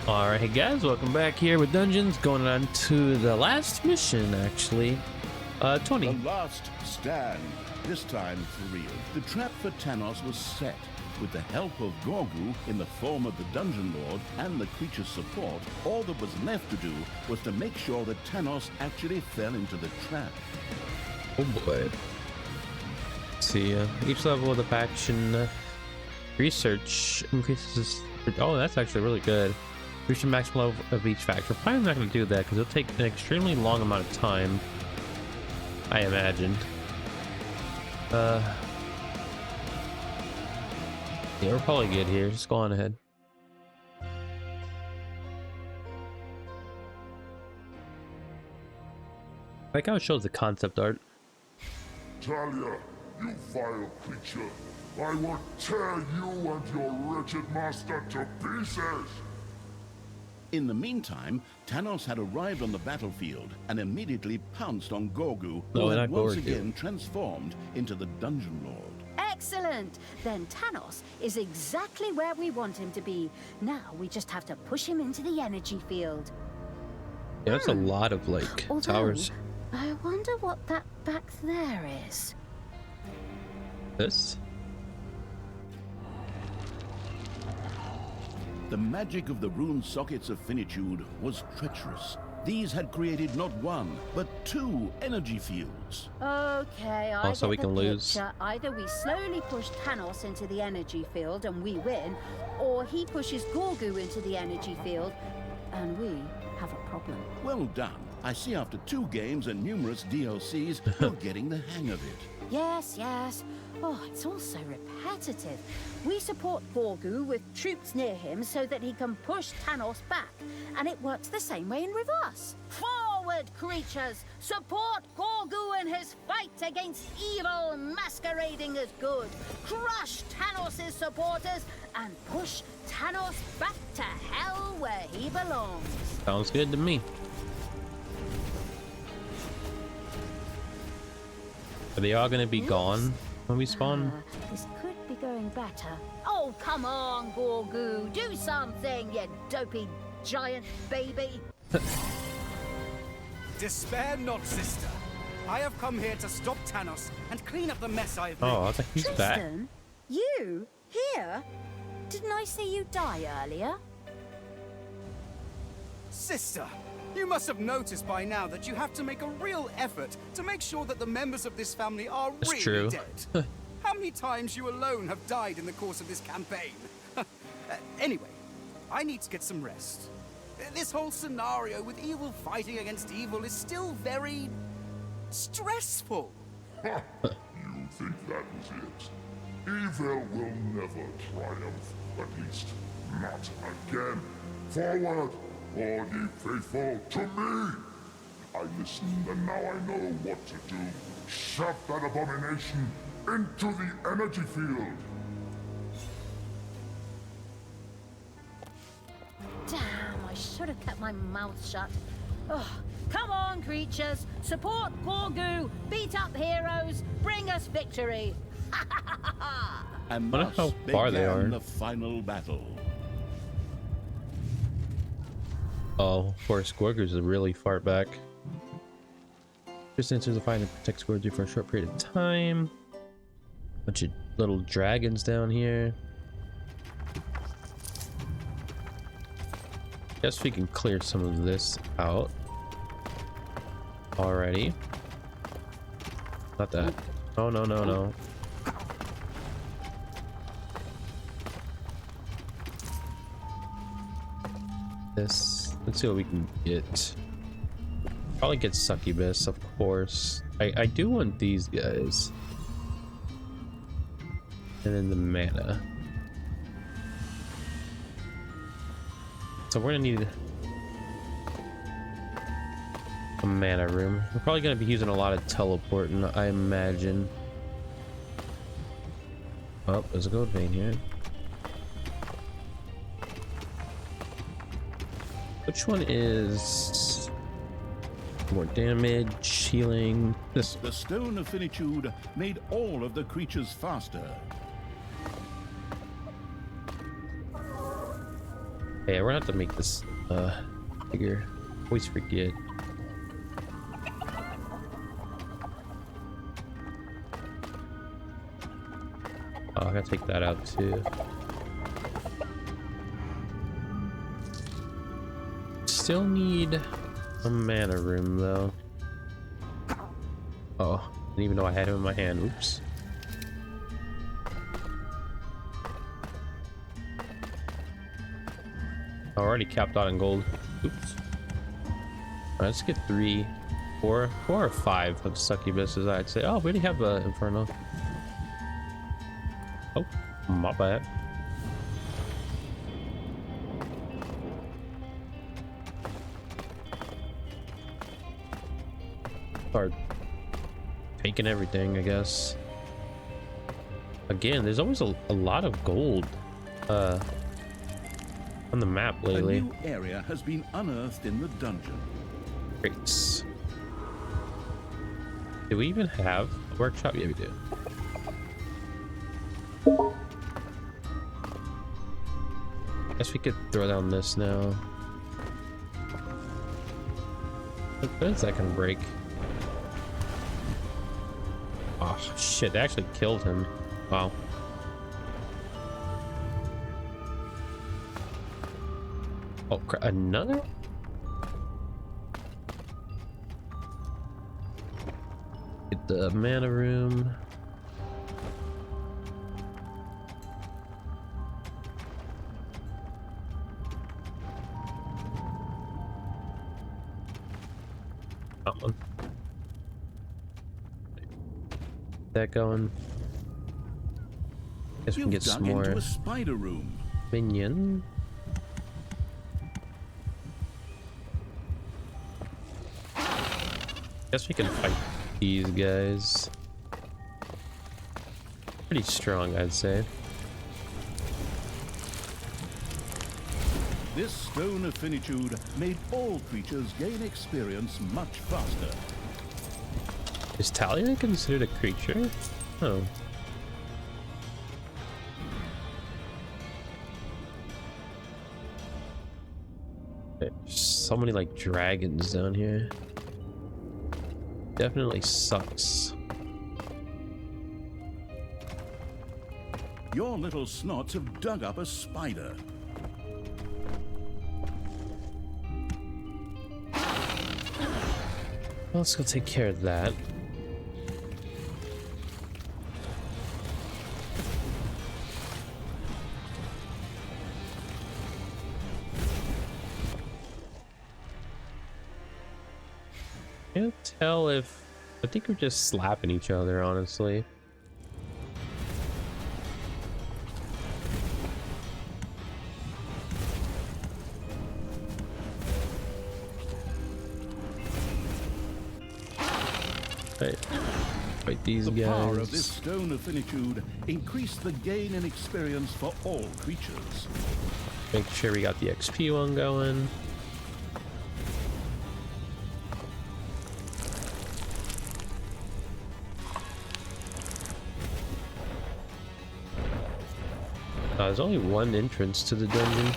Alright, hey guys, welcome back here with Dungeons. Going on to the last mission, actually. 20. The last stand, this time for real. The trap for Tanos was set. With the help of Gorgu in the form of the Dungeon Lord and the creature's support, all that was left to do was to make sure that Tanos actually fell into the trap. Oh boy. Let's see, each level of the faction research increases. Oh, that's actually really good. Reach the maximum level of each faction. Probably not going to do that because it'll take an extremely long amount of time, I imagine. Yeah, we're probably good here. Just go on ahead. I like how it shows the concept art. Talia, you vile creature, I will tear you and your wretched master to pieces! In the meantime, Tanos had arrived on the battlefield and immediately pounced on Gorgu, who had once again transformed into the Dungeon Lord. Excellent! Then Tanos is exactly where we want him to be. Now we just have to push him into the energy field. Yeah, that's a lot of, like, towers. I wonder what that back there is. This? The magic of the rune sockets of finitude was treacherous. These had created not one, but two energy fields. Okay, I so we can lose. Either we slowly push Tanos into the energy field and we win, or he pushes Gorgu into the energy field and we have a problem. Well done. I see after 2 games and numerous DLCs, you're getting the hang of it. Yes, yes. Oh, it's all so repetitive. We support Gorgu with troops near him so that he can push Tanos back. And it works the same way in reverse. Forward, creatures! Support Gorgu in his fight against evil masquerading as good. Crush Tanos' supporters and push Tanos back to hell where he belongs. Sounds good to me. Are they all gonna be gone when we spawn? This could be going better. Oh, come on, Gorgu. Do something, you dopey giant baby. Despair not, sister. I have come here to stop Tanos and clean up the mess I have made. Oh, I think he's back. Tristan, you? Here? Didn't I see you die earlier? Sister, you must have noticed by now that you have to make a real effort to make sure that the members of this family are really dead. How many times you alone have died in the course of this campaign? Anyway, I need to get some rest. This whole scenario with evil fighting against evil is still very stressful. Ha! You think that was it? Evil will never triumph, at least not again. Forward, all ye faithful, to me! I listened and now I know what to do. Shove that abomination into the energy field. Damn, I should have kept my mouth shut. Oh, come on, creatures. Support Gorgu. Beat up heroes. Bring us victory. And wonder how far they are. The final battle. Oh, of course, Gorgu's is really far back. Just enters the fight and protects Gorgu for a short period of time. Bunch of little dragons down here. Guess we can clear some of this out already. Not that. Oh, no, no, no. This. Let's see what we can get. Probably get Succubus, of course. I do want these guys. And then the mana. So we're gonna need a mana room. We're probably gonna be using a lot of teleporting, I imagine. Oh, there's a gold vein here. Which one is more damage, healing? This. The Stone of Finitude made all of the creatures faster. Hey, we're gonna have to make this bigger. Always forget. Oh, I gotta take that out too. Still need a mana room though. Oh, didn't even know I had him in my hand. Oops. Already capped out on gold. Oops. Alright, let's get 3, 4 or 5 of succubuses, I'd say. Oh, we already have a inferno. Oh, my bad. Start taking everything, I guess. Again, there's always a lot of gold on the map lately. A new area has been unearthed in the dungeon. Great. Do we even have a workshop? Yeah, we do. Guess we could throw down this now. When is that gonna break? Oh shit, they actually killed him. Wow. Oh crap, another? Get the mana room. That one. That going. Guess we can get some more into a spider room. minion. Guess we can fight these guys. Pretty strong, I'd say. This stone of finitude made all creatures gain experience much faster. Is Talia considered a creature? Oh. There's so many like dragons down here. Definitely sucks. Your little snots have dug up a spider. Well, let's go take care of that. Can't tell if... I think we're just slapping each other, honestly. Right. Fight these The guys. power of this stone of finitude increased the gain in experience for all creatures. Make sure we got the XP one going. There's only one entrance to the dungeon. You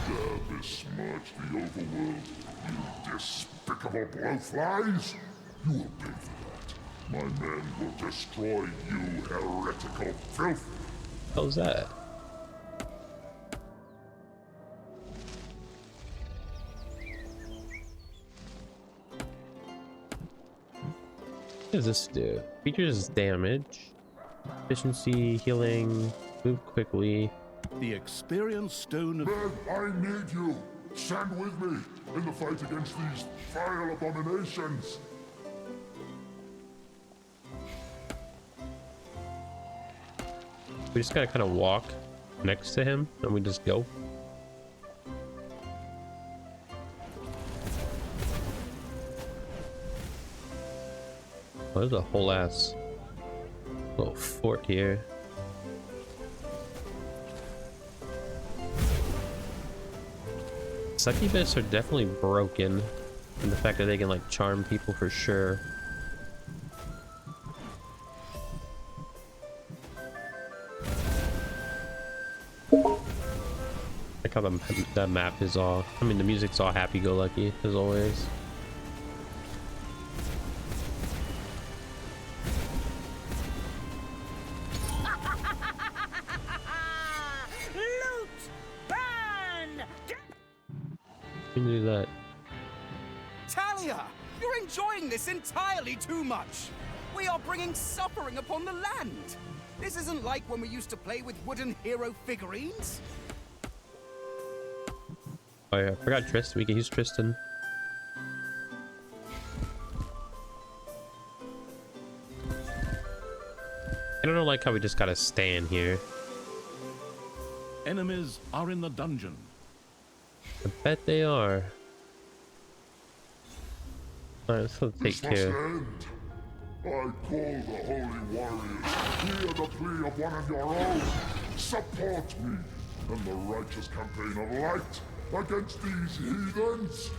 dare besmirch the overworld, you despicable blowflies! You will pay for that. My men will destroy you, heretical filth! How's that? What does this do? Features damage, efficiency, healing, move quickly. The experience stone of... Men, I need you! Stand with me in the fight against these vile abominations! We just gotta kind of walk next to him and we just go. Oh, there's a whole ass little fort here. Succubus are definitely broken in the fact that they can like charm people for sure. I how the map is all, I mean, the music's all happy-go-lucky, as always. Loot! Burn! You can do that. Talia, you're enjoying this entirely too much. We are bringing suffering upon the land. This isn't like when we used to play with wooden hero figurines. Oh yeah, I forgot Tristan. We can use Tristan. I don't like how we just gotta stand here. Enemies are in the dungeon. I bet they are. Alright, let's go take This must care. end. I call the holy warriors. Hear the plea of one of your own. Support me in the righteous campaign of light against these heathens.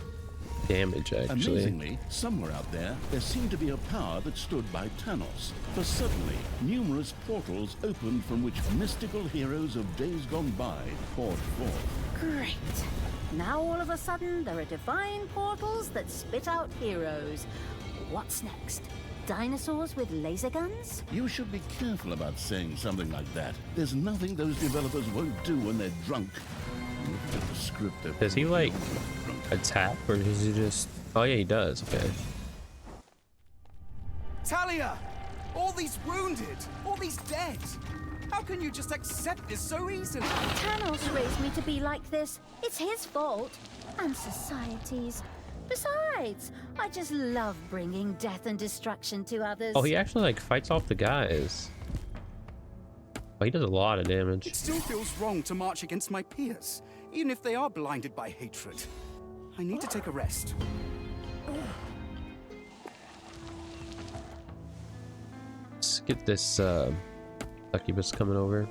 Damage, actually. Amazingly, somewhere out there seemed to be a power that stood by Tanos. For suddenly, numerous portals opened from which mystical heroes of days gone by poured forth. Great. Now all of a sudden, there are divine portals that spit out heroes. What's next? Dinosaurs with laser guns? You should be careful about saying something like that. There's nothing those developers won't do when they're drunk. Look at the script they're Does he like drunk. attack, or does he just? Oh yeah, he does. Okay. Talia, all these wounded, all these dead. How can you just accept this so easily? Tanos raised me to be like this. It's his fault. And society's. Besides, I just love bringing death and destruction to others. Oh, he actually like fights off the guys. Oh, he does a lot of damage. It still feels wrong to march against my peers, even if they are blinded by hatred. I need to take a rest. Let's get this succubus coming over.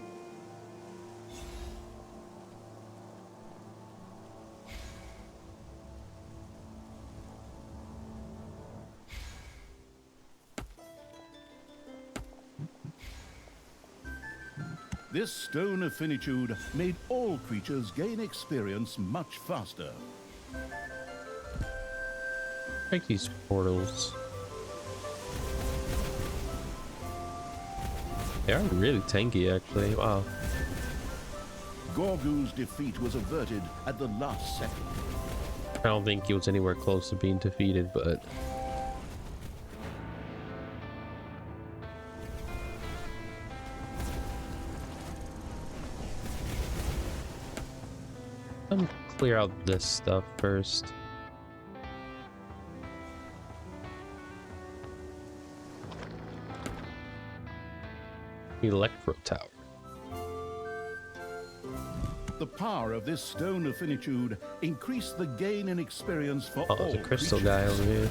This stone of finitude made all creatures gain experience much faster. Break these portals. They are really tanky, actually. Wow. Gorgu's defeat was averted at the last second. I don't think he was anywhere close to being defeated, but I'm clear out this stuff first. Electro tower. The power of this stone of finitude increased the gain in experience for Oh, all there's a crystal creatures. guy over here.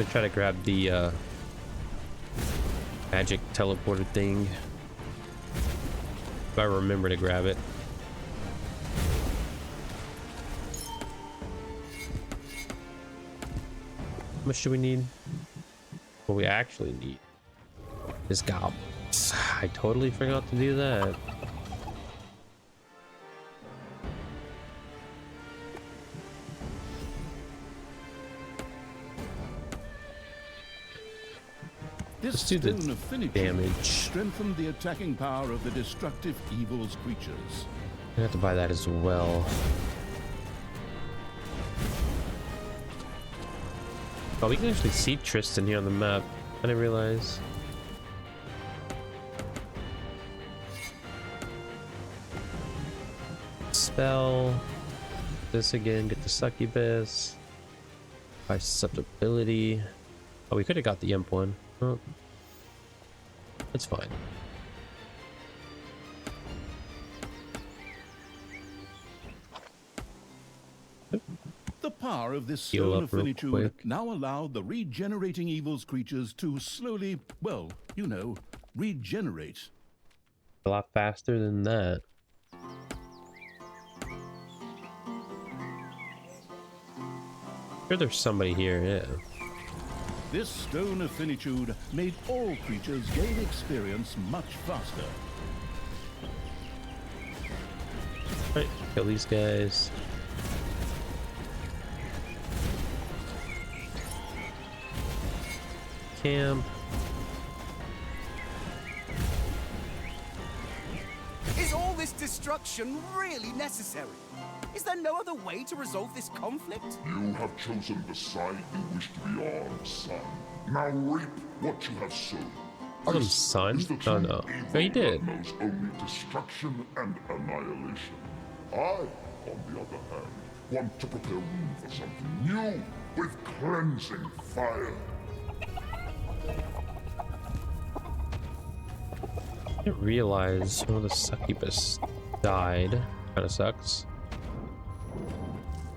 I try to grab the magic teleporter thing. If I remember to grab it. How much do we need? What we actually need is goblins. I totally forgot to do that. This Let's do the stone of finitude damage. strengthened the attacking power of the destructive evil's creatures. I have to buy that as well. Oh, we can actually see Tristan here on the map. I didn't realize. Spell. This again. Get the succubus. By susceptibility. Oh, we could have got the imp one. Oh. It's fine. The power of this Heal stone up of real finitude quick. now allowed the regenerating evil's creatures to slowly, well, you know, regenerate. A lot faster than that. Sure, there's somebody here, yeah. This stone of finitude made all creatures gain experience much faster. Alright, kill these guys. Camp. Is all this destruction really necessary? Is there no other way to resolve this conflict? You have chosen the side you wish to be on, son. Now reap what you have sown. Call him This son? is the Oh true no. evil Oh, he did. that knows only destruction and annihilation. I, on the other hand, want to prepare room for something new with cleansing fire. I didn't realize one of the succubus died. Kinda sucks.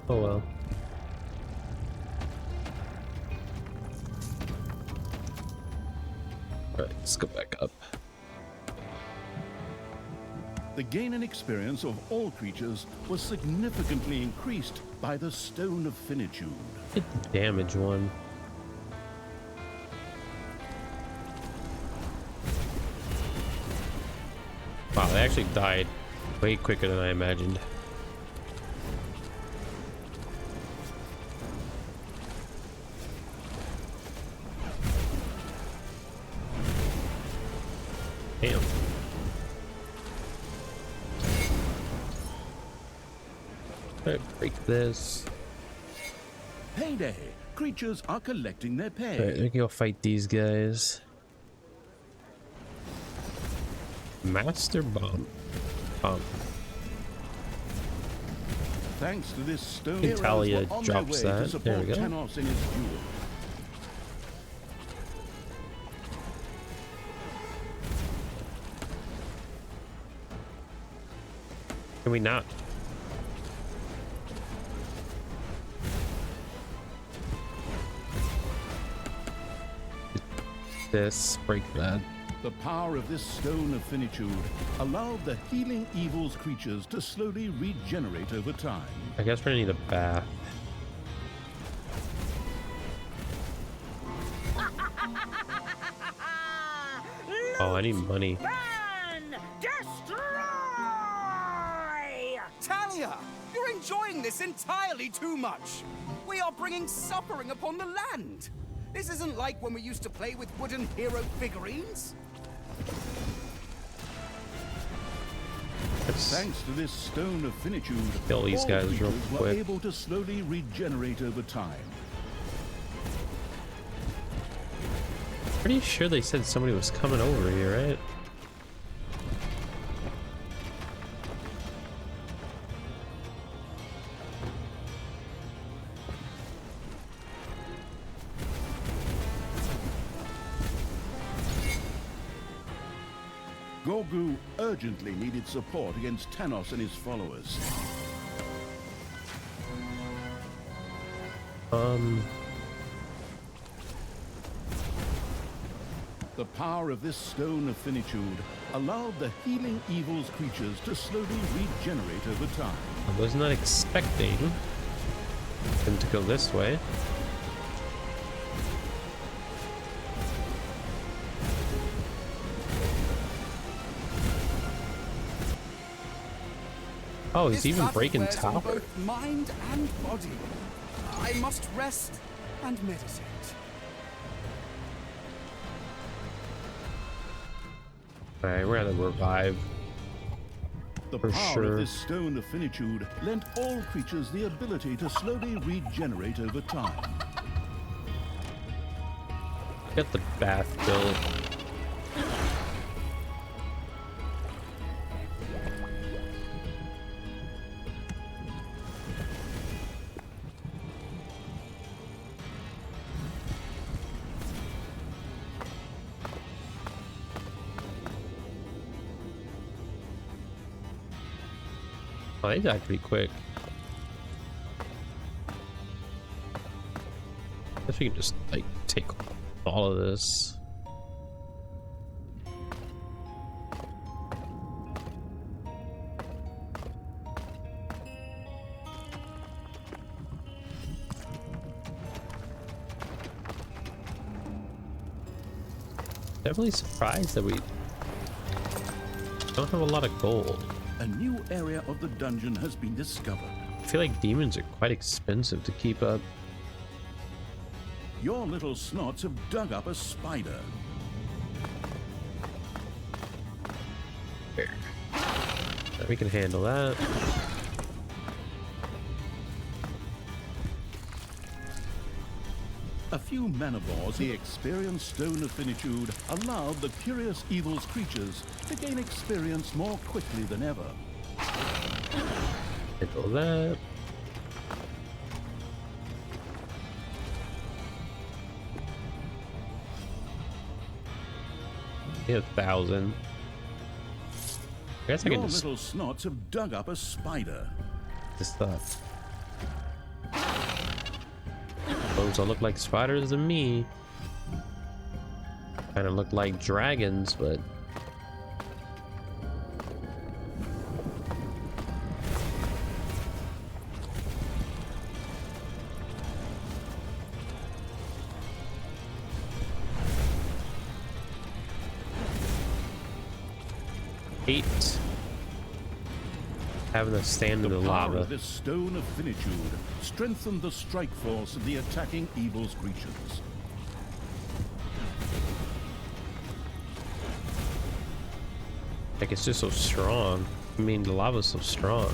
Oh well. Alright, let's go back up. The gain in experience of all creatures was significantly increased by the Stone of Finitude. Hit the damage one. Wow, they actually died way quicker than I imagined. Damn. Alright, break this. Payday! Creatures are collecting their pay. Alright, we can go fight these guys. Master Bomb. Thanks to this stone, Italia heroes were on drops their way that. to support There we go. Tanos in his duel. Can we not? This, break that. The power of this Stone of Finitude allowed the healing evil's creatures to slowly regenerate over time. I guess we're gonna need a bath. Oh, I need money. Burn! Destroy! Talia, you're enjoying this entirely too much. We are bringing suffering upon the land. This isn't like when we used to play with wooden hero figurines. Let's Thanks to this Stone of Finitude, kill these all guys real creatures were quick. able to slowly regenerate over time. Pretty sure they said somebody was coming over here, right? Gorgu urgently needed support against Tanos and his followers. The power of this Stone of Finitude allowed the healing evil's creatures to slowly regenerate over time. I was not expecting them to go this way. Oh, he's This even battle breaking wears on tower. both mind and body. I must rest and meditate. Alright, we're gonna revive. The For power sure. of this Stone of Finitude lent all creatures the ability to slowly regenerate over time. Get the bath built. Oh, they died pretty quick. Guess we can just like take all of this. Definitely surprised that we don't have a lot of gold. A new area of the dungeon has been discovered. I feel like demons are quite expensive to keep up. Your little snots have dug up a spider. There. We can handle that. A few manivores, the experienced Stone of Finitude, allowed the curious evil's creatures to gain experience more quickly than ever. Handle that. We have 1,000. I guess I Your can just little snots have dug up a spider. this stuff. Those don't look like spiders to me. Kind of look like dragons, but hate having to stand in the power lava. of this Stone of Finitude strengthened the strike force of the attacking evil's creatures. Like, it's just so strong. I mean, the lava's so strong.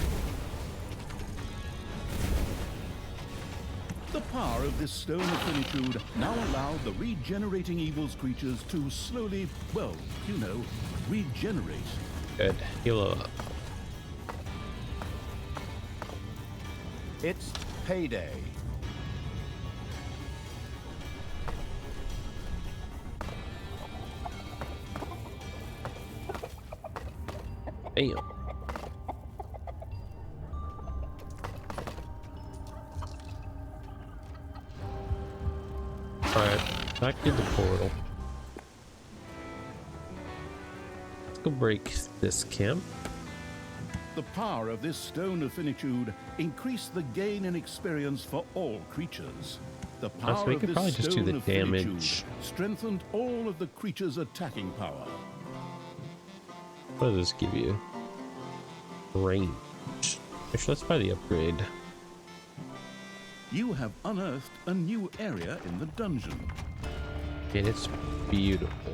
The power of this Stone of Finitude now allowed the regenerating evil's creatures to slowly, well, you know, regenerate. Good. Heal up. It's payday. Damn. Alright, back to the portal. Let's go break this camp. The power of this Stone of Finitude increased the gain in experience for all creatures. The power we of could this probably just do Stone the of Finitude damage. strengthened all of the creatures' attacking power. What does this give you? Range. Actually, let's buy the upgrade. You have unearthed a new area in the dungeon. And it's beautiful.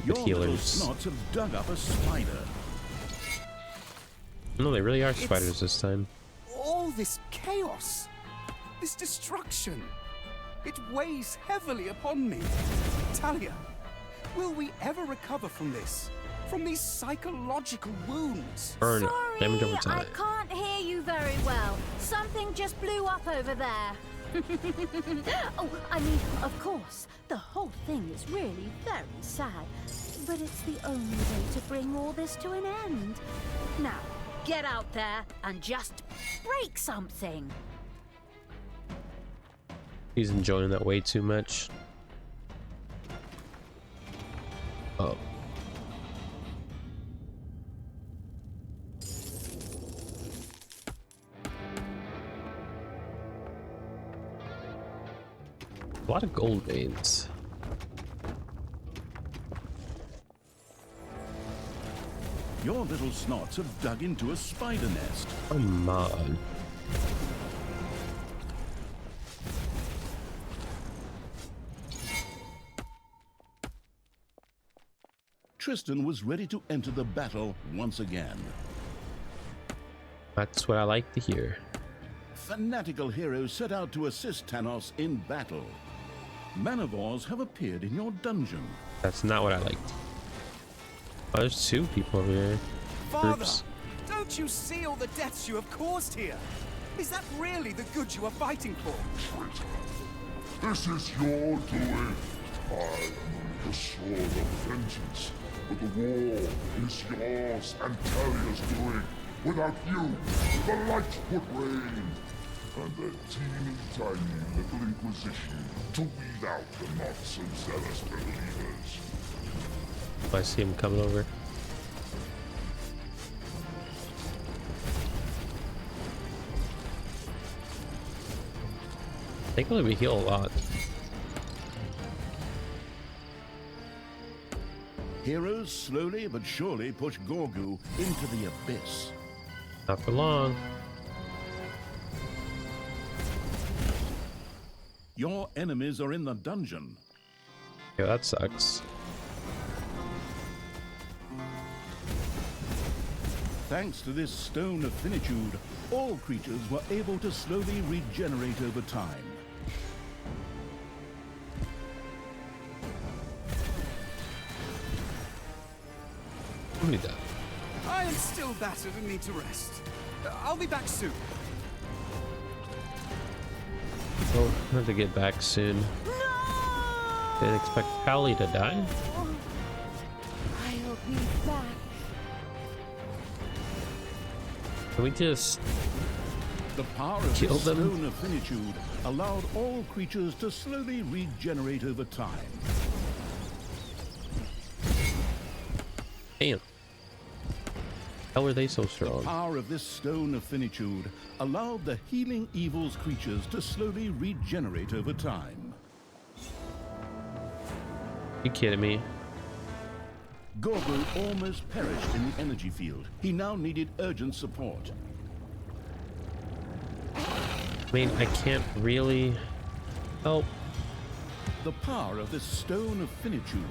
Stupid Your little healers. snots have dug up a spider. No, they really are spiders this time. All this chaos, this destruction, it weighs heavily upon me. Talia, will we ever recover from this? From these psychological wounds? Burn Sorry, damage over time. I can't hear you very well. Something just blew up over there. Oh, I mean, of course, the whole thing is really very sad. But it's the only way to bring all this to an end. Now, get out there and just break something. He's enjoying that way too much. Oh. A lot of gold veins. Your little snots have dug into a spider nest. Come on. Tristan was ready to enter the battle once again. That's what I like to hear. Fanatical heroes set out to assist Tanos in battle. Manivores have appeared in your dungeon. That's not what I liked. Oh, there's two people over here. Father, Groups. don't you see all the deaths you have caused here? Is that really the good you are fighting for? Traitor, this is your doing. I am the sword of vengeance, but the war is yours and Talia's doing. Without you, the light would reign, and the teeny tiny little Inquisition to weed out the not so zealous believers. I see him coming over. Thankfully, we heal a lot. Heroes slowly but surely push Gorgu into the abyss. Not for long. Your enemies are in the dungeon. Yeah, that sucks. Thanks to this stone of finitude, all creatures were able to slowly regenerate over time. What have we done? I am still battered and need to rest. I'll be back soon. Well, I have to get back soon. Didn't expect Callie to die. I'll be back. Can we just The power of kill this them? stone of finitude allowed all creatures to slowly regenerate over time. Damn. How are they so The strong? power of this stone of finitude allowed the healing evil's creatures to slowly regenerate over time. You kidding me? Gorgu almost perished in the energy field. He now needed urgent support. I mean, I can't really help. The power of this stone of finitude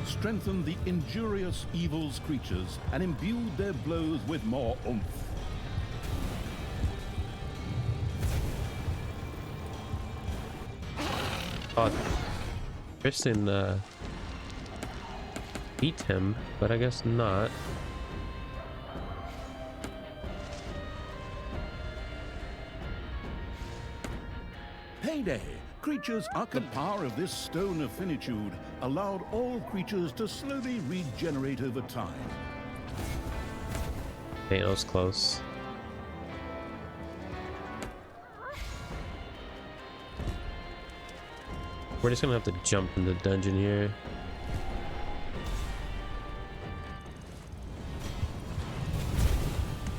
strengthened the injurious evil's creatures and imbued their blows with more oomph. Thought Tristan beat him, but I guess not. Payday! Creatures are the power of this stone of finitude allowed all creatures to slowly regenerate over time. Okay, that was close. We're just gonna have to jump in the dungeon here.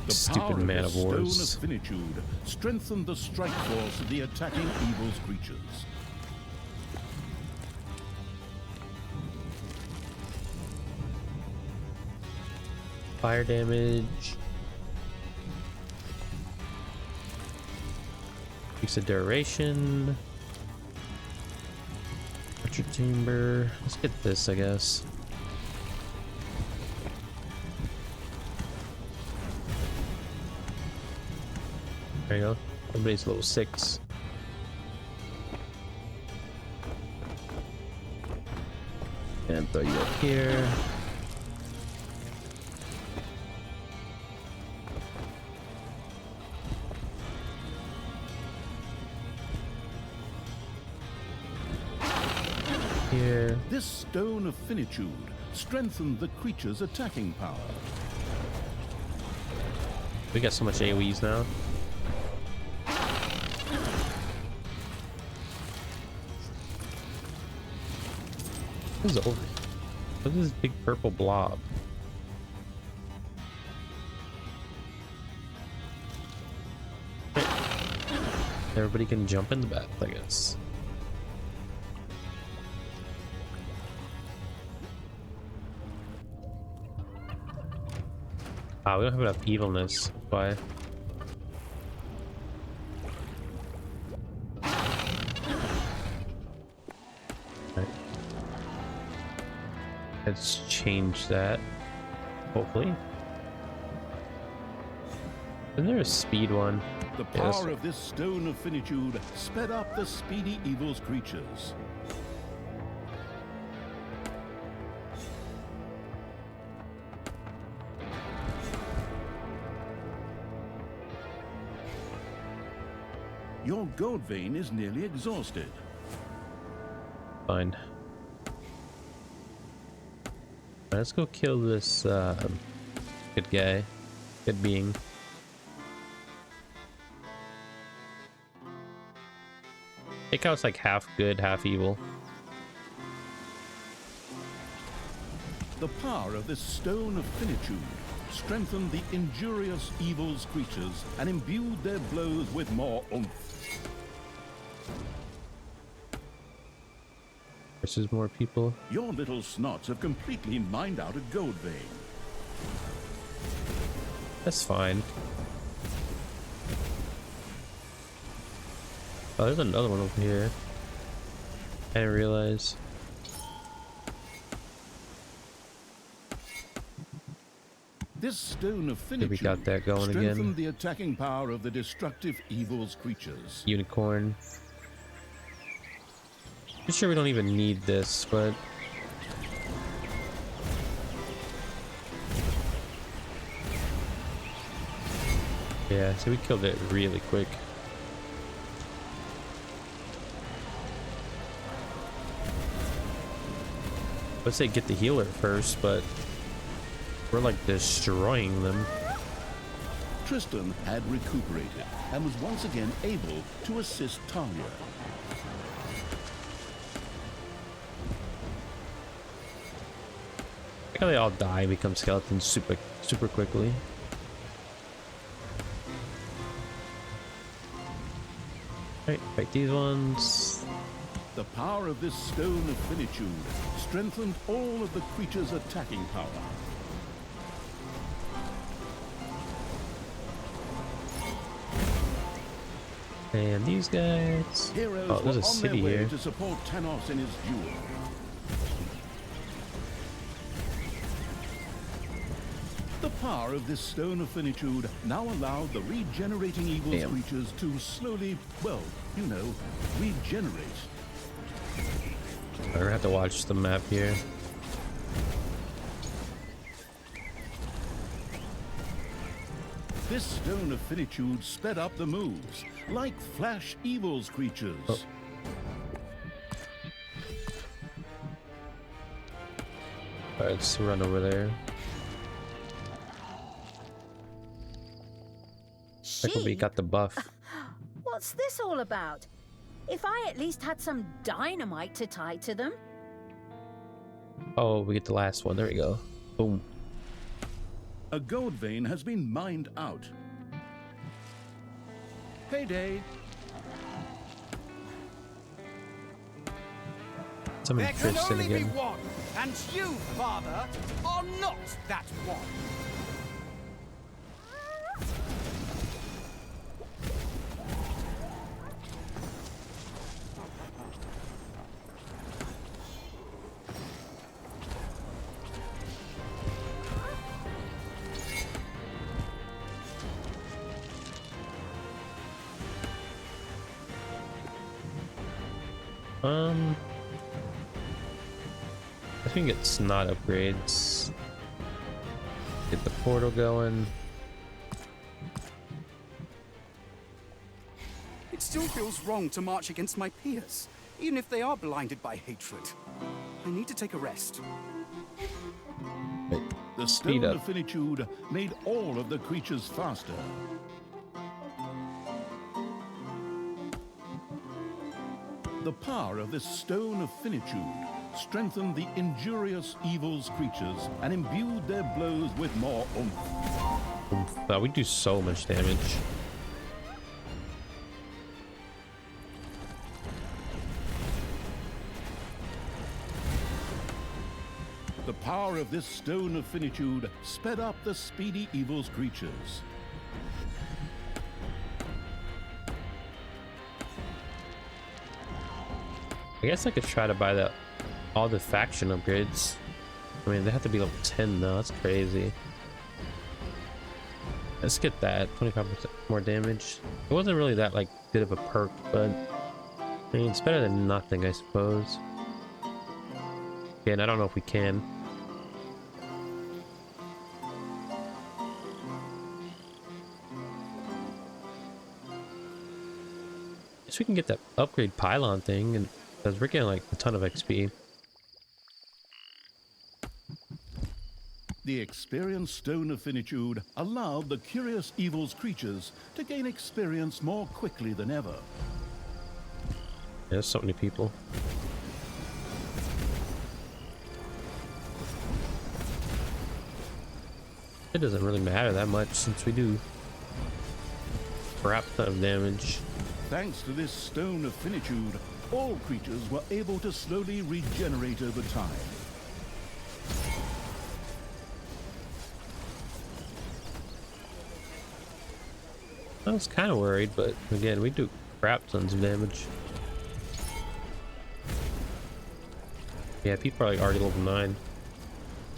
The Stupid power of man this of stone wars. of finitude strengthened the strike force of the attacking evil's creatures. Fire damage. Increase the duration. Torture chamber. Let's get this, I guess. There you go. Everybody's level 6. And throw you up here. Here. This stone of finitude strengthened the creature's attacking power. We got so much AoEs now. What is over? What is this big purple blob? Everybody can jump in the bath, I guess. Ah, we don't have enough evilness. Why? Right. Let's change that. Hopefully. Isn't there a speed one? The Yes. power of this stone of finitude sped up the speedy evil's creatures. Your gold vein is nearly exhausted. Fine. Let's go kill this good guy. Good being. I think I was like half good, half evil. The power of this stone of finitude strengthened the injurious evil's creatures and imbued their blows with more oomph. versus more people. Your little snots have completely mined out a gold vein. That's fine. Oh, there's another one over here. I didn't realize. This stone of finitude We got that going strengthened again. the attacking power of the destructive evil's creatures. Unicorn. Pretty sure we don't even need this, but yeah, so we killed it really quick. Let's say get the healer first, but we're like destroying them. Tristan had recuperated and was once again able to assist Talia. Look how they all die and become skeletons super quickly. Alright, fight these ones. The power of this stone of finitude strengthened all of the creature's attacking power. And these guys. Heroes Oh, there's were a on city their way here. to support Tanos in his duel. The power of this stone of finitude now allowed the regenerating evil's Damn. creatures to slowly, well, you know, regenerate. I'm gonna have to watch the map here. This stone of finitude sped up the moves, like Flash Evil's creatures. Oh. Alright, let's run over there. Like we She? got the buff. What's this all about? If I at least had some dynamite to tie to them. Oh, we get the last one. There we go. Boom. A gold vein has been mined out. Payday. Somebody There can Tristan only be again. one, and you, Father, are not that one. I think it's not upgrades. Get the portal going. It still feels wrong to march against my peers, even if they are blinded by hatred. I need to take a rest. Wait, The speed stone up. of finitude made all of the creatures faster. The power of this stone of finitude strengthened the injurious evil's creatures and imbued their blows with more oomph. Wow, we do so much damage. The power of this stone of finitude sped up the speedy evil's creatures. I guess I could try to buy all the faction upgrades. I mean, they have to be level 10 though. That's crazy. Let's get that 25% more damage. It wasn't really that like good of a perk, but I mean, it's better than nothing, I suppose. Again, I don't know if we can. Guess we can get that upgrade pylon thing, and because we're getting like a ton of XP. The experienced stone of finitude allowed the curious evil's creatures to gain experience more quickly than ever. There's so many people. It doesn't really matter that much since we do crap ton of damage. Thanks to this stone of finitude, all creatures were able to slowly regenerate over time. I was kind of worried, but again, we do crap tons of damage. Yeah, people are like already level 9.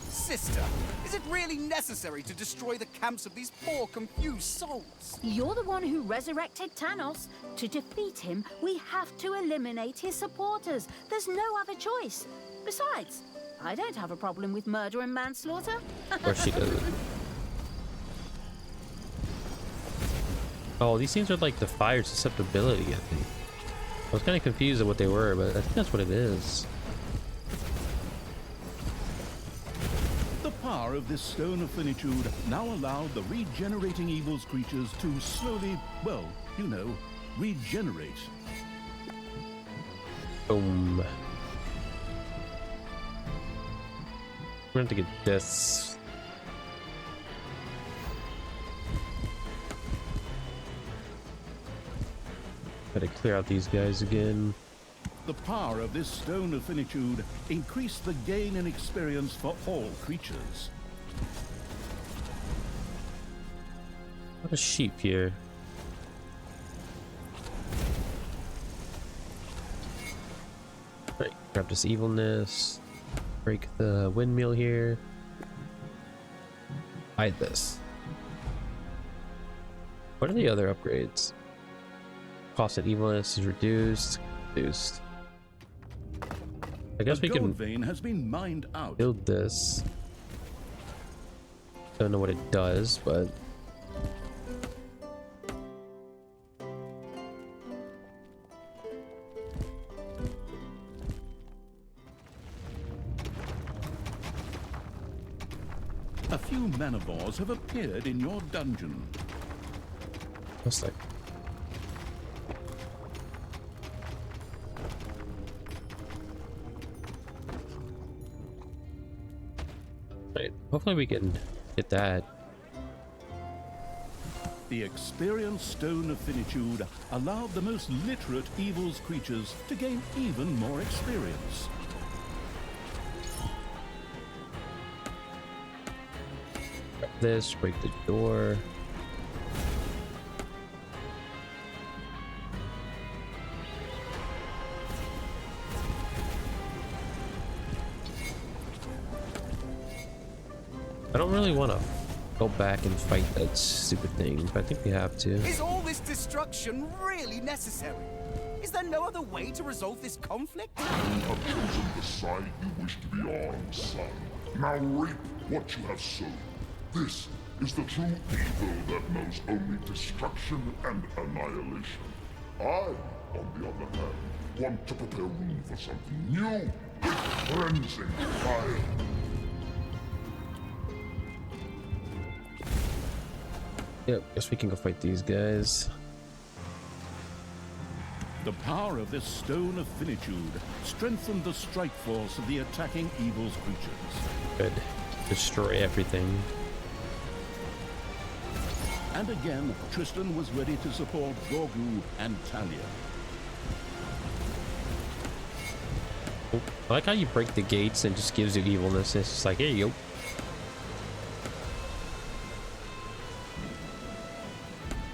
Sister, is it really necessary to destroy the camps of these poor, confused souls? You're the one who resurrected Thanos. To defeat him, we have to eliminate his supporters. There's no other choice. Besides, I don't have a problem with murder and manslaughter. Or she doesn't. Oh, these things are like the fire susceptibility, I think. I was kind of confused at what they were, but I think that's what it is. The power of this stone of finitude now allowed the regenerating evil's creatures to slowly, well, you know, regenerate. Boom. We're going to get this. Gotta clear out these guys again. The power of this stone of finitude increased the gain in experience for all creatures. What a sheep here. Right, grab this evilness. Break the windmill here. Hide this. What are the other upgrades? Cost of evilness is reduced. Reduced. I guess we can vein has been mined out. build this. Don't know what it does, but A few manivores have appeared in your dungeon. what's that? Right, hopefully we can get that. The experienced stone of finitude allowed the most literate evil's creatures to gain even more experience. Grab this, break the door. I don't really want to go back and fight that stupid thing, but I think we have to. Is all this destruction really necessary? Is there no other way to resolve this conflict? You have chosen the side you wish to be on, son. Now reap what you have sown. This is the true evil that knows only destruction and annihilation. I, on the other hand, want to prepare room for something new, with cleansing fire. Yep, guess we can go fight these guys. The power of this stone of finitude strengthened the strike force of the attacking evil's creatures. Good. Destroy everything. And again, Tristan was ready to support Gorgu and Talia. Oh, I like how you break the gates and just gives you evilness. It's just like, here you go.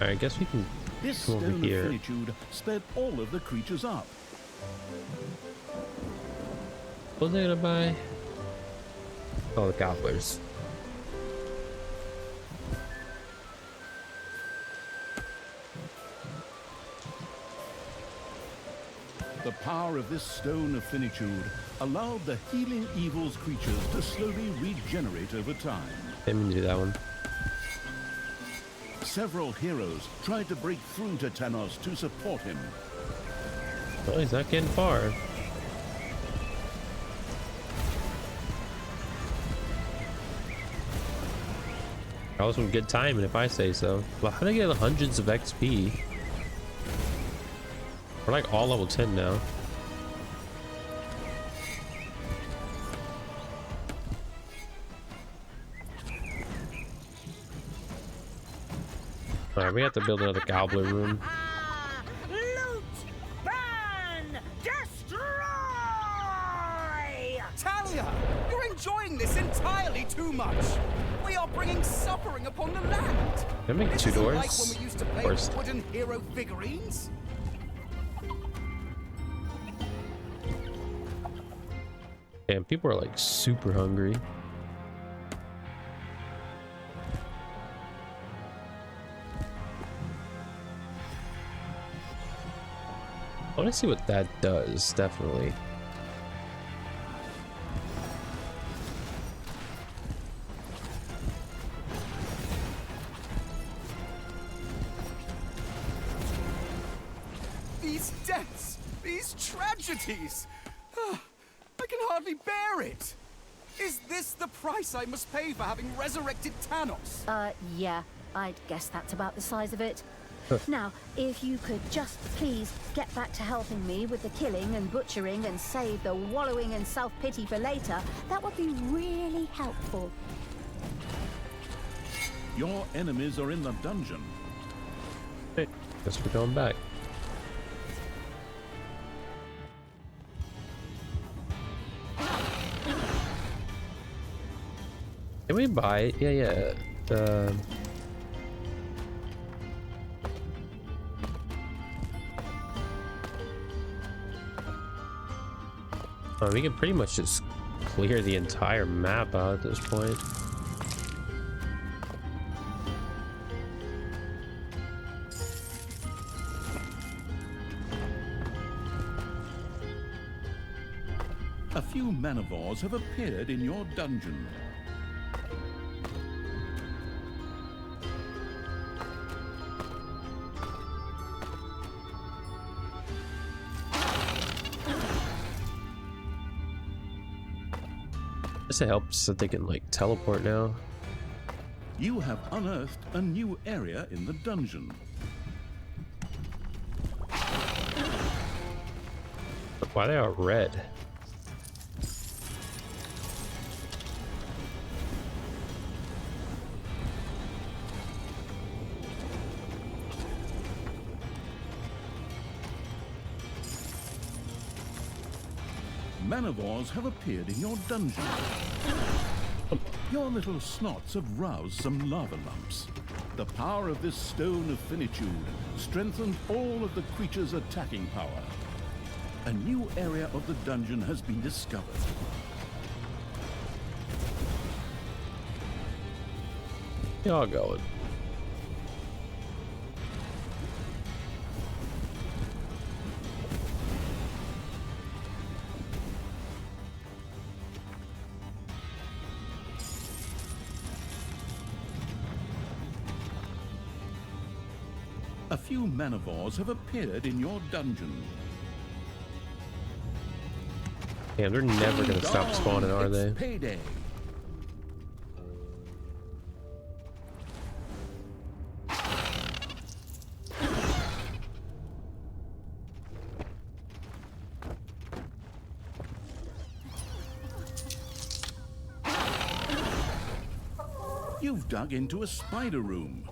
Alright, I guess we can This go over stone of here. finitude sped all of the creatures up. What was I gonna buy? Oh, the gobblers. The power of this stone of finitude allowed the healing evil's creatures to slowly regenerate over time. Didn't mean to do that one. Several heroes tried to break through to Thanos to support him. Well, he's not getting far. That was some good timing, if I say so. Well, how do I get hundreds of XP? We're like all level 10 now. Alright, we have to build another gobbler room. Loot! Burn! We are bringing suffering upon the land. Can I make This two isn't doors? like when we used to play First. with wooden hero figurines. Damn, people are like super hungry. I want to see what that does, definitely. These deaths, these tragedies. I can hardly bear it. Is this the price I must pay for having resurrected Thanos? Yeah, I'd guess that's about the size of it. Now, if you could just please get back to helping me with the killing and butchering and save the wallowing in self-pity for later, that would be really helpful. Your enemies are in the dungeon. Hey, guess we're going back. Can we buy it? Yeah. Oh, we can pretty much just clear the entire map out at this point. A few manivores have appeared in your dungeon. This helps that they can like teleport now. You have unearthed a new area in the dungeon. But why are they all red? Manivores have appeared in your dungeon. Your little snots have roused some lava lumps. The power of this stone of finitude strengthened all of the creature's attacking power. A new area of the dungeon has been discovered. Y'all going. A few manivores have appeared in your dungeon. Damn, they're never gonna stop spawning, are It's they? payday. You've dug into a spider room.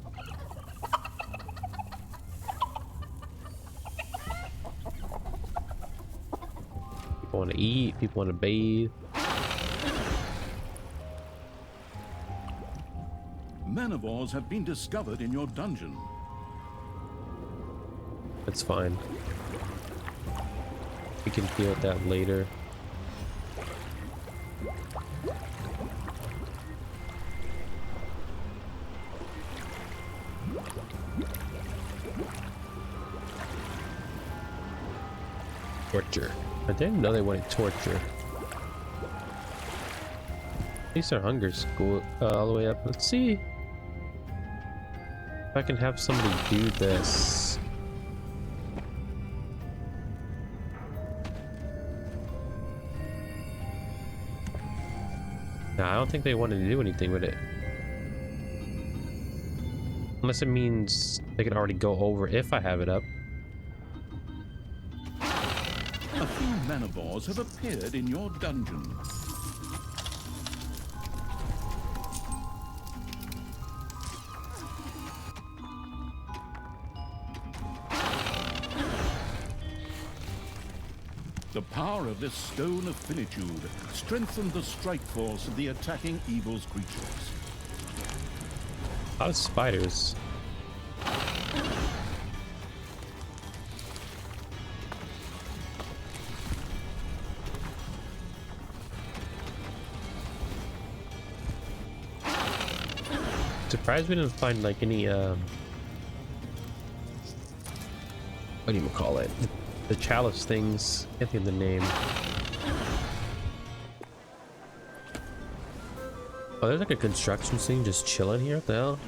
People want to eat, people want to bathe. Manivores have been discovered in your dungeon. It's fine. We can deal with that later. Torture. I didn't know they wanted torture. At least our hunger's cool, all the way up. Let's see if I can have somebody do this. Nah, I don't think they wanted to do anything with it. Unless it means they can already go over if I have it up. A few manivores have appeared in your dungeon. The power of this stone of finitude strengthened the strike force of the attacking evil's creatures. A lot of spiders. Surprised we didn't find like any what do you call it? The chalice things. I can't think of the name. Oh, there's like a construction scene just chilling here. What the hell?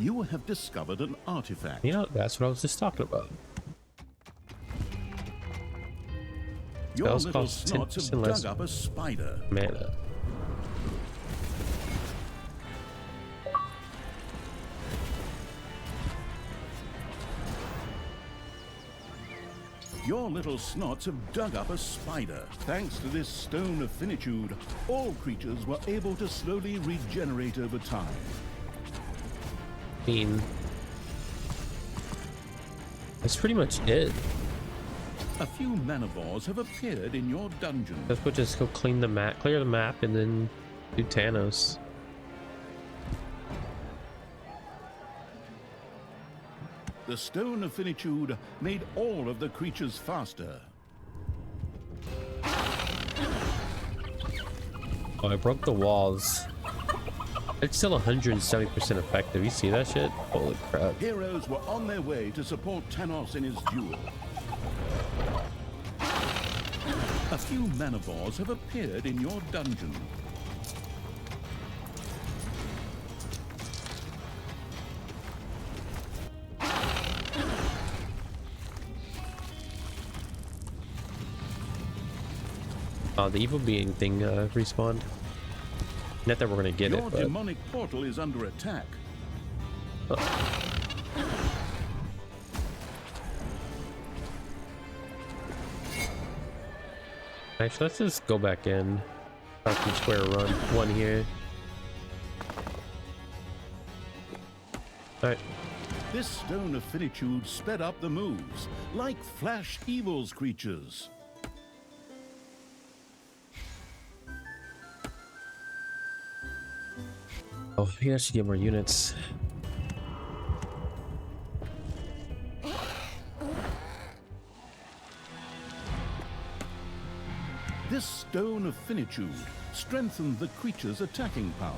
You have discovered an artifact. You know, that's what I was just talking about. Your Spells little cost snots have 10% less dug up a spider. mana. Your little snots have dug up a spider. Thanks to this stone of finitude, all creatures were able to slowly regenerate over time. I mean, that's pretty much it. A few manivores have appeared in your dungeon. Let's just go clear the map, and then do Thanos. The stone of finitude made all of the creatures faster. Oh, I broke the walls. It's still 170% effective. You see that shit? Holy crap. Heroes were on their way to support Thanos in his duel. A few manivores have appeared in your dungeon. The evil being thing respawned. Not that we're gonna get Your it, but demonic portal is under attack. actually, let's just go back in. Start from square one here. All right. This stone of finitude sped up the moves, like Flash Evil's creatures. Oh, he actually get more units. This stone of finitude strengthened the creature's attacking power.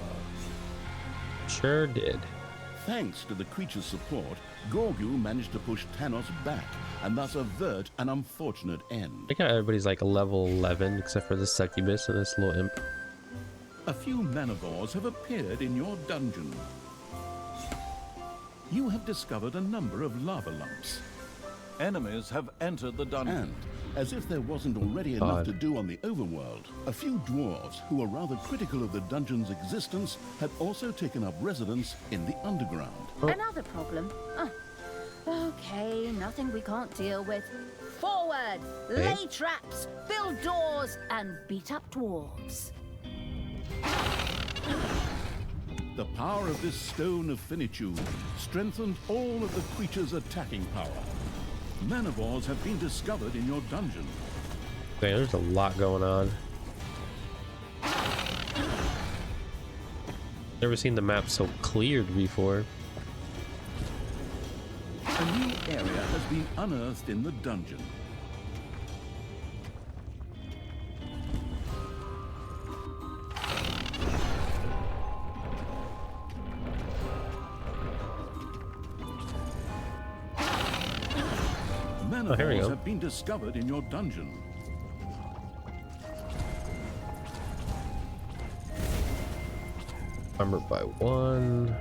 Sure did. Thanks to the creature's support, Gorgu managed to push Thanos back and thus avert an unfortunate end. I think everybody's like level 11 except for the succubus and this little imp. A few manivores have appeared in your dungeon. You have discovered a number of lava lumps. Enemies have entered the dungeon. And, as if there wasn't already enough to do on the overworld, a few dwarves who were rather critical of the dungeon's existence had also taken up residence in the underground. Another problem? Oh. Okay, nothing we can't deal with. Forward! Lay traps, build doors, and beat up dwarves. The power of this stone of finitude strengthened all of the creature's attacking power. Manivores have been discovered in your dungeon. Man, there's a lot going on. Never seen the map so cleared before. A new area has been unearthed in the dungeon. Here we Manivores go. have been discovered in your dungeon. Armor by 1.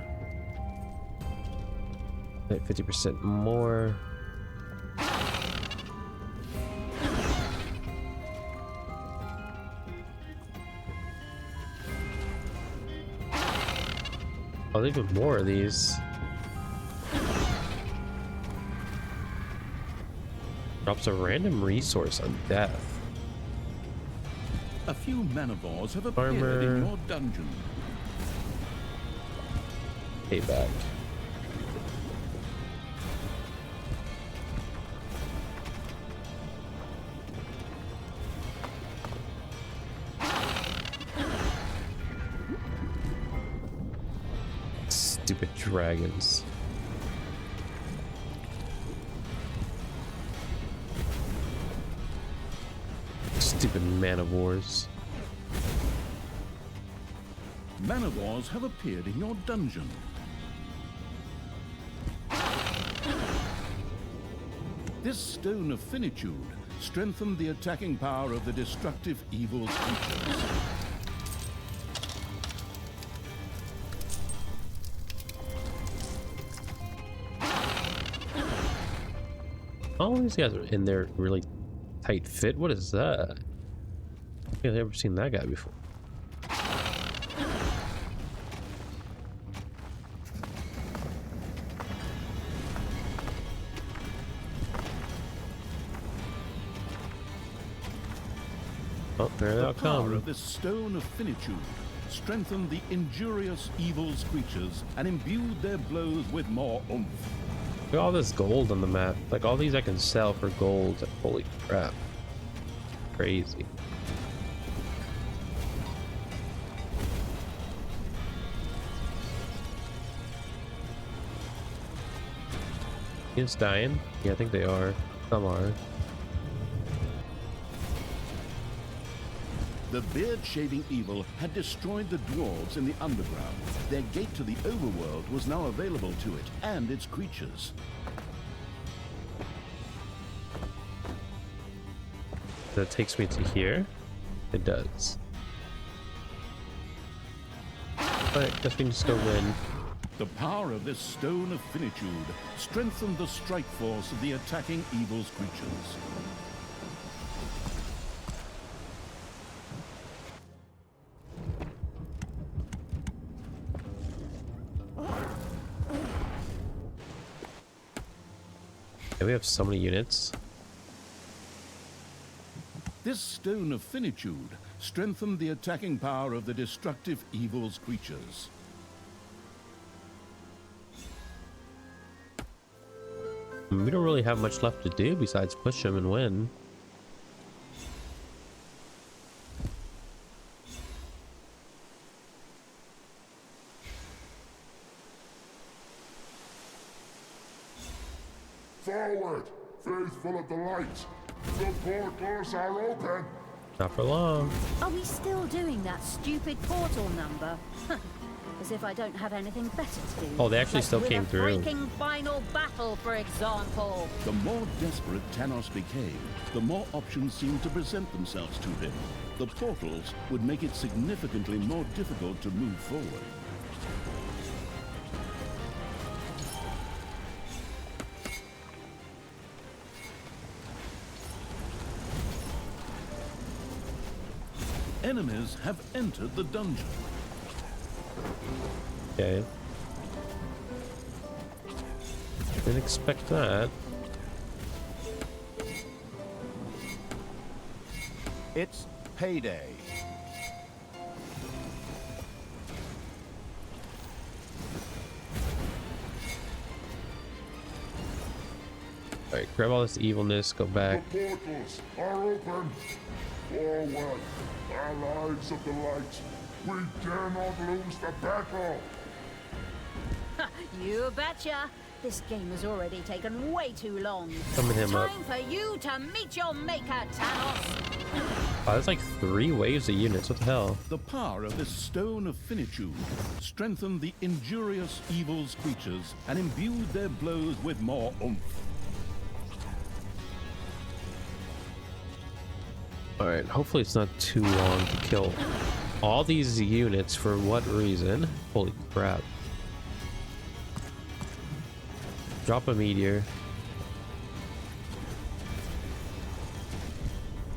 50% more. Oh, there's even more of these. Drops a random resource on death. A few manivores have appeared Armor. in your dungeon. Payback. Stupid dragons. Stupid man-of-wars. Man-of-wars have appeared in your dungeon. This stone of finitude strengthened the attacking power of the destructive evil's creatures. All these guys are in there really tight fit. What is that? I think I've never seen that guy before. Oh, there they'll come. The power of this stone of finitude strengthened the injurious evil's creatures and imbued their blows with more oomph. Look at all this gold on the map. Like, all these I can sell for gold. Holy crap. Crazy. It's dying? Yeah, I think they are. Some are. The beard-shaving evil had destroyed the dwarves in the underground. Their gate to the overworld was now available to it and its creatures. That takes me to here? It does. Alright, guess we can just go win. The power of this stone of finitude strengthened the strike force of the attacking evil's creatures. Yeah, we have so many units. This stone of finitude strengthened the attacking power of the destructive evil's creatures. We don't really have much left to do besides push them and win. Forward, faithful of the light. The portals are open. Not for long. Are we still doing that stupid portal number? As if I don't have anything better to do. Oh, they actually still came through. Breaking final battle, for example. The more desperate Tanos became, the more options seemed to present themselves to him. The portals would make it significantly more difficult to move forward. Enemies have entered the dungeon. Okay. Didn't expect that. It's payday. Alright, grab all this evilness, go back. The portals are open. Forward, allies of the light. We dare not lose the battle. You betcha. This game has already taken way too long. Summon him up. Time for you to meet your maker, Tanos. Oh, there's like 3 waves of units. What the hell? The power of this stone of finitude strengthened the injurious evil's creatures and imbued their blows with more oomph. Alright, hopefully it's not too long to kill all these units. For what reason? Holy crap. Drop a meteor.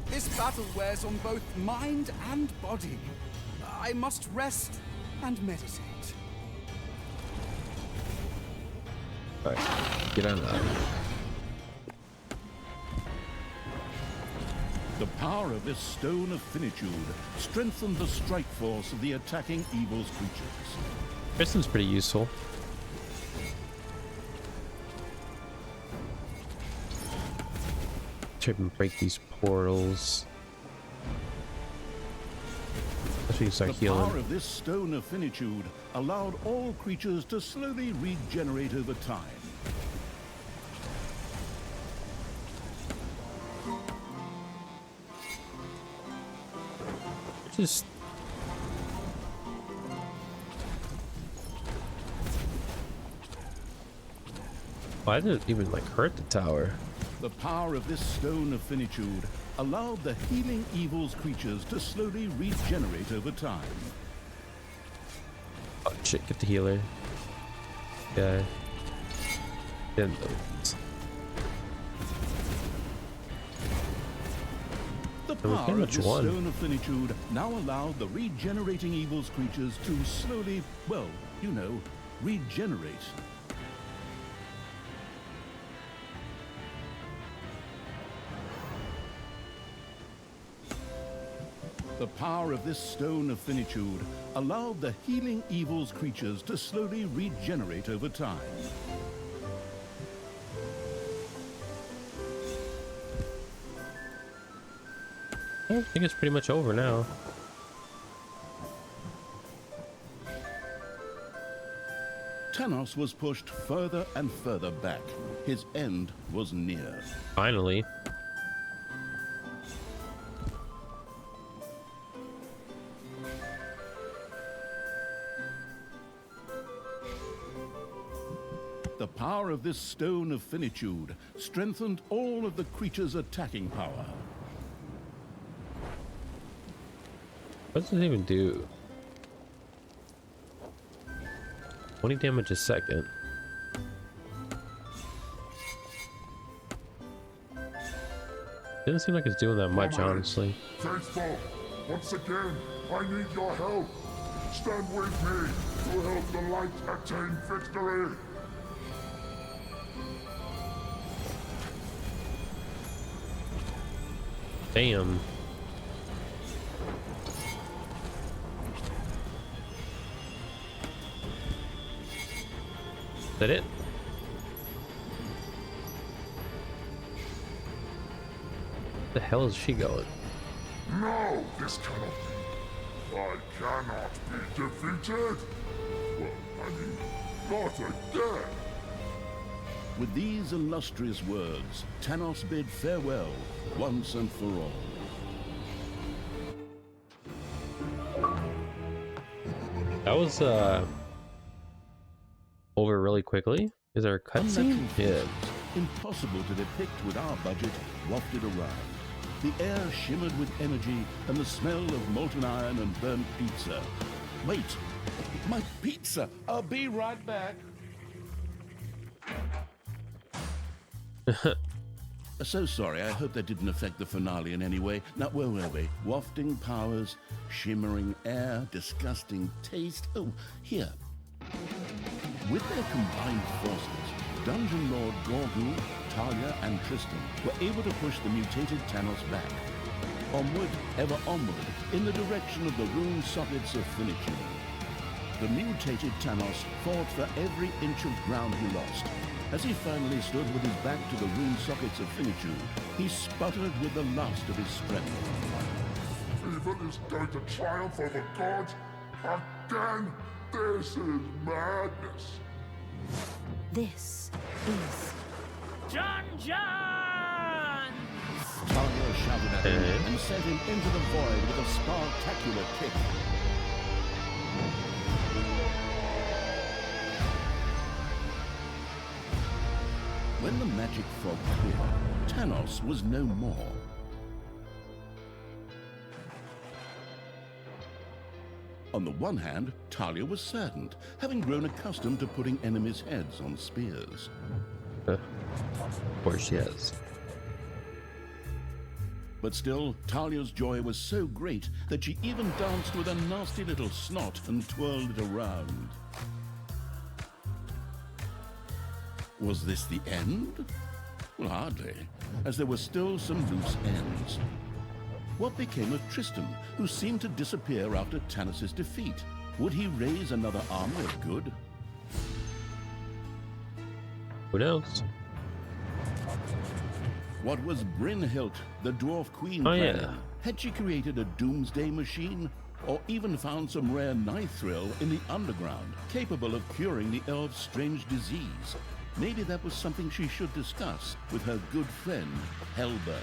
This battle wears on both mind and body. I must rest and meditate. Alright, get on that. The power of this stone of finitude strengthened the strike force of the attacking evil's creatures. Kristen's pretty useful. Try and break these portals. So you start The healing. power of this stone of finitude allowed all creatures to slowly regenerate over time. Just why did it even like hurt the tower? The power of this stone of finitude allowed the healing evil's creatures to slowly regenerate over time. Oh shit, get the healer. Yeah. Then those. The we power pretty of much this won. stone of finitude now allowed the regenerating evil's creatures to slowly, well, you know, regenerate. The power of this stone of finitude allowed the healing evil's creatures to slowly regenerate over time. I think it's pretty much over now. Tanos was pushed further and further back. His end was near. Finally. The power of this stone of finitude strengthened all of the creature's attacking power. What does it even do? 20 damage a second. Doesn't seem like it's doing that much, honestly. Faithful, once again, I need your help. Stand with me to help the light attain victory. Damn. Is that it? Where the hell is she going? No, this cannot be. I cannot be defeated. Well, I mean, not again. With these illustrious words, Tanos bid farewell once and for all. That was over really quickly. Is there a cutscene? Unnatural Yeah. forces, impossible to depict with our budget, wafted around. The air shimmered with energy and the smell of molten iron and burnt pizza. Wait, my pizza! I'll be right back. So sorry, I hope that didn't affect the finale in any way. Now, where were we? Wafting powers, shimmering air, disgusting taste. Oh, here. With their combined forces, Dungeon Lord Gorgu, Talia, and Tristan were able to push the mutated Tanos back. Onward, ever onward, in the direction of the rune sockets of finitude. The mutated Tanos fought for every inch of ground he lost. As he finally stood with his back to the rune sockets of finitude, he sputtered with the last of his strength. Evil is going to triumph over God again. This is madness. This is Dungeon! Talia shouted at him and sent him into the void with a spectacular kick. When the magic fog cleared, Tanos was no more. On the one hand, Talia was saddened, having grown accustomed to putting enemies' heads on spears. Of course she has. But still, Talia's joy was so great that she even danced with a nasty little snot and twirled it around. Was this the end? Well, hardly, as there were still some loose ends. What became of Tristan, who seemed to disappear after Tanos' defeat? Would he raise another army of good? Who knows? What was Brynhild, the dwarf queen, Oh, planning? yeah. Had she created a doomsday machine? or even found some rare nithril in the underground, capable of curing the elf's strange disease. Maybe that was something she should discuss with her good friend, Hellburnt.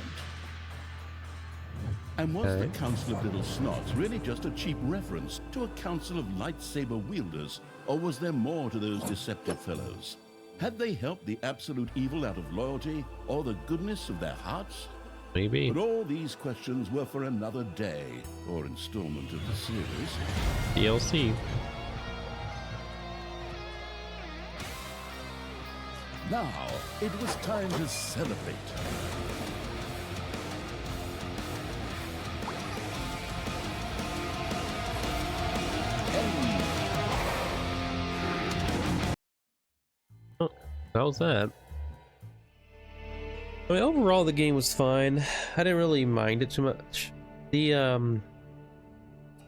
And was the Council of Little Snots really just a cheap reference to a council of lightsaber wielders, or was there more to those deceptive fellows? Had they helped the absolute evil out of loyalty, or the goodness of their hearts? Maybe. But all these questions were for another day, or installment of the series. DLC. Now, it was time to celebrate. Oh, how was that? I mean, overall the game was fine. I didn't really mind it too much. The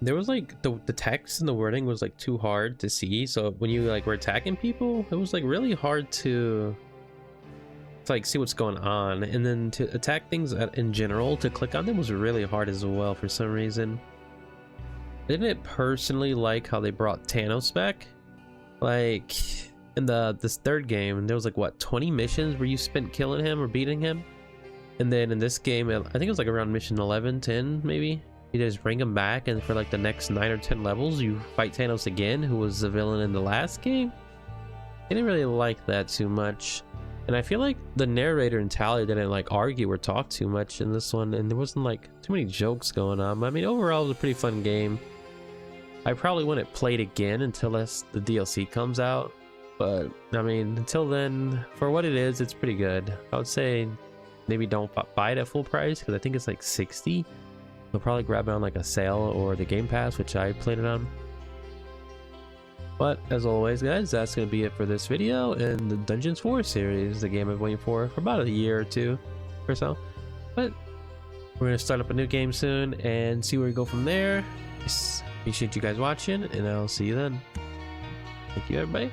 there was like the text and the wording was like too hard to see, so when you like were attacking people, it was like really hard to like see what's going on, and then to attack things in general, to click on them was really hard as well for some reason. I didn't personally like how they brought Thanos back. Like in this third game, there was like what, 20 missions where you spent killing him or beating him, and then in this game, I think it was like around mission 11, 10 maybe, you just bring him back, and for like the next 9 or 10 levels you fight Thanos again, who was the villain in the last game. I didn't really like that too much, and I feel like the narrator and Talia didn't like argue or talk too much in this one, and there wasn't like too many jokes going on. I mean, overall it was a pretty fun game. I probably wouldn't play it again until the DLC comes out, but I mean, until then, for what it is, it's pretty good. I would say maybe don't buy it at full price, because I think it's like 60. You'll probably grab it on like a sale or the Game Pass, which I played it on. But as always, guys, that's going to be it for this video and the Dungeons 4 series, the game I've been waiting for about a year or two or so. But we're going to start up a new game soon and see where we go from there. Appreciate you guys watching, and I'll see you then. Thank you, everybody.